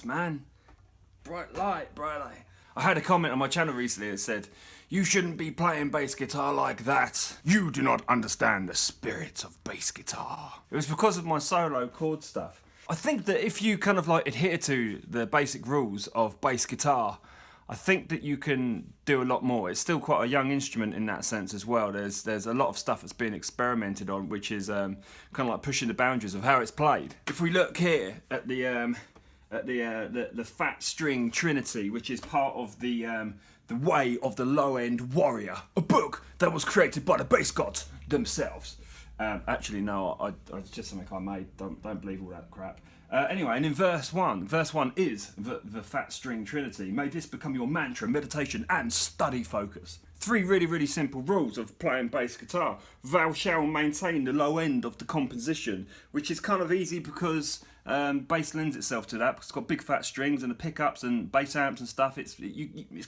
man. Bright light. I had a comment on my channel recently that said, "You shouldn't be playing bass guitar like that. You do not understand the spirit of bass guitar." It was because of my solo chord stuff. I think that if you kind of like adhere to the basic rules of bass guitar, I think that you can do a lot more. It's still quite a young instrument in that sense as well. There's a lot of stuff that's been experimented on, which is kind of like pushing the boundaries of how it's played. If we look here at the fat string trinity, which is part of the Way of the Low End Warrior, a book that was created by the bass gods themselves. Actually, no, it's just something I made. Don't believe all that crap. Anyway, and in verse 1 is the fat string trinity. May this become your mantra, meditation, and study focus. 3 really, really simple rules of playing bass guitar. Thou shalt maintain the low end of the composition, which is kind of easy because bass lends itself to that, because it's got big fat strings and the pickups and bass amps and stuff. It's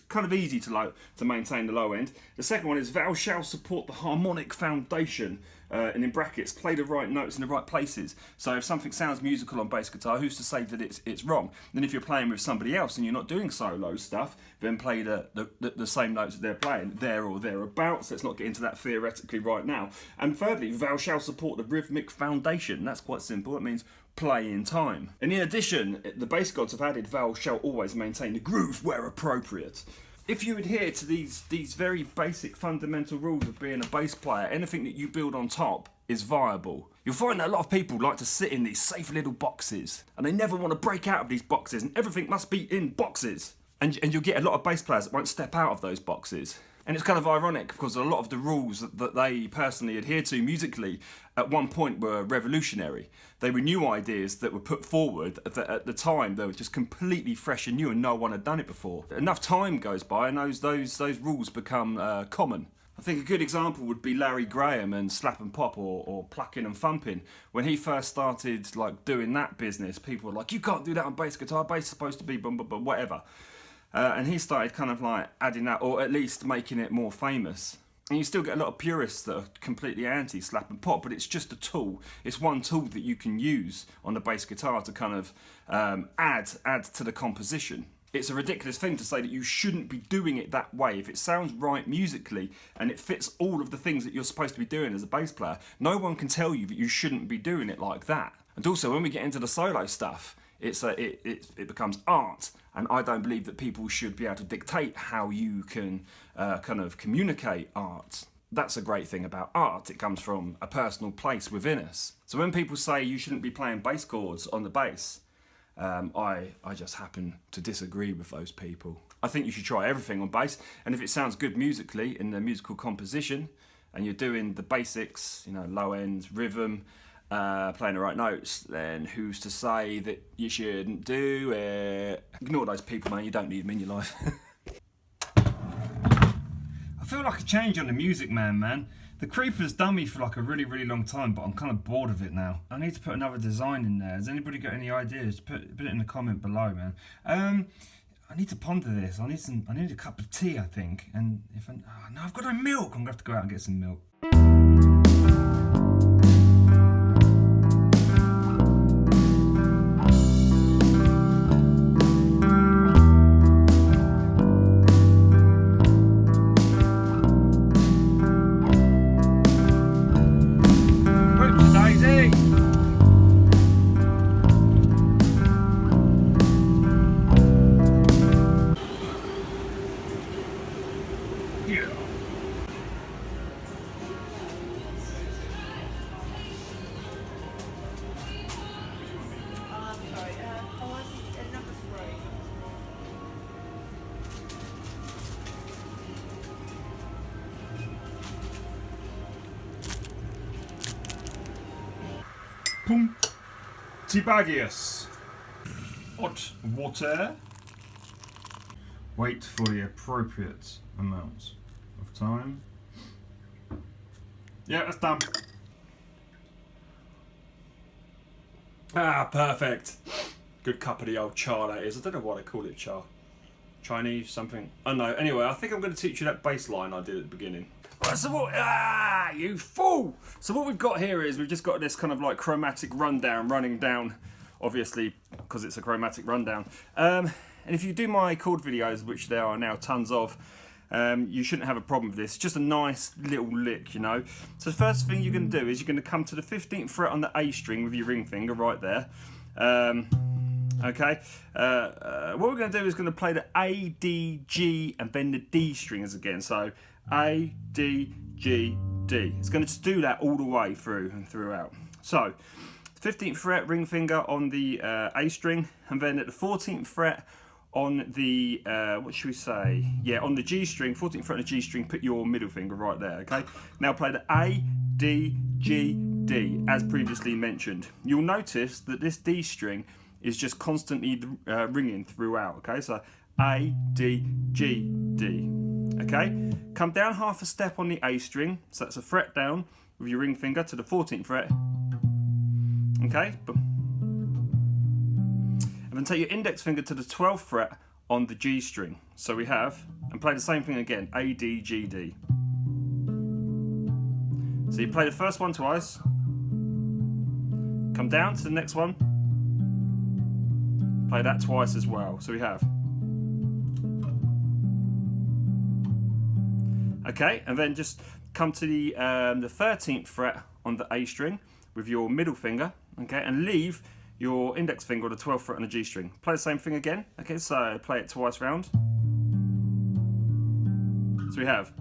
kind of easy to maintain the low end. The second one is thou shalt support the harmonic foundation, and in brackets, play the right notes in the right places. So if something sounds musical on bass guitar, who's to say that it's wrong? Then if you're playing with somebody else and you're not doing solo stuff, then play the same notes that they're playing, there or thereabouts. Let's not get into that theoretically right now. And thirdly, thou shalt support the rhythmic foundation. That's quite simple. It means play in time. And in addition, the bass gods have added thou shalt always maintain the groove where appropriate. If you adhere to these very basic fundamental rules of being a bass player, anything that you build on top is viable. You'll find that a lot of people like to sit in these safe little boxes and they never want to break out of these boxes, and everything must be in boxes. And you'll get a lot of bass players that won't step out of those boxes. And it's kind of ironic because a lot of the rules that they personally adhere to musically at one point were revolutionary. They were new ideas that were put forward that at the time they were just completely fresh and new and no one had done it before. Enough time goes by and those rules become common. I think a good example would be Larry Graham and Slap and Pop or Plucking and Thumping. When he first started like doing that business, people were like, "You can't do that on bass guitar, bass is supposed to be but whatever." And he started kind of like adding that, or at least making it more famous. And you still get a lot of purists that are completely anti slap and pop, but it's just a tool. It's one tool that you can use on the bass guitar to kind of add to the composition. It's a ridiculous thing to say that you shouldn't be doing it that way. If it sounds right musically and it fits all of the things that you're supposed to be doing as a bass player, no one can tell you that you shouldn't be doing it like that. And also, when we get into the solo stuff, it becomes art, and I don't believe that people should be able to dictate how you can kind of communicate art. That's a great thing about art. It comes from a personal place within us. So when people say you shouldn't be playing bass chords on the bass, I just happen to disagree with those people. I think you should try everything on bass, and if it sounds good musically in the musical composition, and you're doing the basics, low end, rhythm, playing the right notes, then who's to say that you shouldn't do it? Ignore those people, man. You don't need them in your life. I feel like a change on the music, man. The Creeper's done me for like a really, really long time, but I'm kind of bored of it now. I need to put another design in there. Has anybody got any ideas? Put it in the comment below, man. I need to ponder this. I need a cup of tea, I think. And no, I've got no milk. I'm gonna have to go out and get some milk. Pum. Teabagius. Hot water. Wait for the appropriate amount of time. Yeah, that's done. Ah, perfect. Good cup of the old cha that is. I don't know why they call it cha. Chinese, something. I don't know. Anyway, I think I'm going to teach you that bass line I did at the beginning. So what, you fool! So what we've got here is we've just got this kind of like chromatic rundown running down obviously because it's a chromatic rundown. And if you do my chord videos, which there are now tons of, you shouldn't have a problem with this. It's just a nice little lick, you know. So the first thing you're going to do is you're going to come to the 15th fret on the A string with your ring finger right there. Okay. What we're going to do is going to play the A, D, G, and then the D strings again. So A, D, G, D. It's going to just do that all the way through and throughout. So 15th fret, ring finger on the A string, and then at the 14th fret on the, what should we say? Yeah, on the G string, 14th fret on the G string, put your middle finger right there, okay? Now play the A, D, G, D, as previously mentioned. You'll notice that this D string is just constantly ringing throughout, okay? So A, D, G, D, okay? Come down half a step on the A string, so that's a fret down with your ring finger to the 14th fret, okay? And then take your index finger to the 12th fret on the G string. So we have, and play the same thing again, A, D, G, D. So you play the first one twice, come down to the next one, play that twice as well. So we have, okay, and then just come to the 13th fret on the A string with your middle finger, okay, and leave your index finger on the 12th fret on the G string. Play the same thing again, okay, so play it twice round. So we have,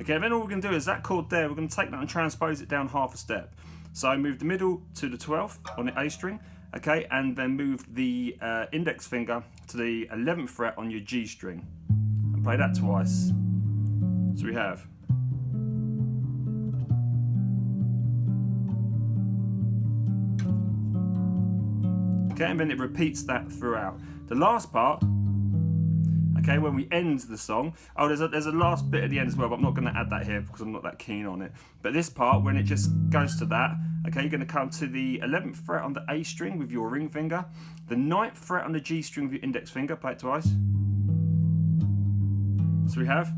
okay, then all we're going to do is that chord there, we're going to take that and transpose it down half a step. So move the middle to the 12th on the A string, okay, and then move the index finger to the 11th fret on your G string. And play that twice. So we have, okay, and then it repeats that throughout. The last part, okay, when we end the song, oh, there's a last bit at the end as well, but I'm not going to add that here because I'm not that keen on it. But this part, when it just goes to that, okay, you're going to come to the 11th fret on the A string with your ring finger, the 9th fret on the G string with your index finger, play it twice. So we have,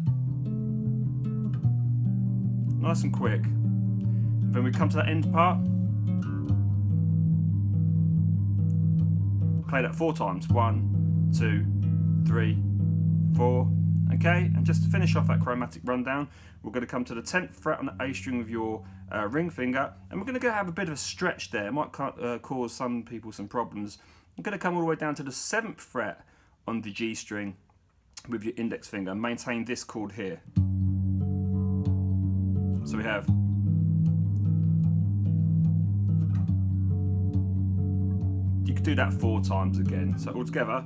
nice and quick. And then we come to that end part, play that 4 times, 1, 2, 3, 4, okay, and just to finish off that chromatic rundown, we're going to come to the 10th fret on the A string with your ring finger, and we're going to have a bit of a stretch there. It might cause some people some problems. I'm going to come all the way down to the 7th fret on the G string with your index finger and maintain this chord here. So we have, you could do that 4 times again, so all together.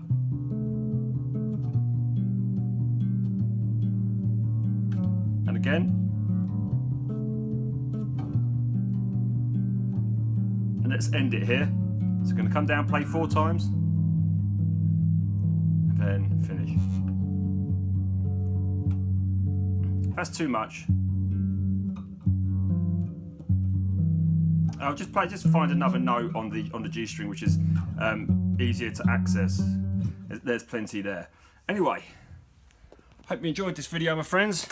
And again. And let's end it here. So we're going to come down, play 4 times, and then finish. If that's too much, I'll just find another note on the G string, which is easier to access. There's plenty there. Anyway, hope you enjoyed this video, my friends,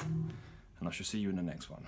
and I shall see you in the next one.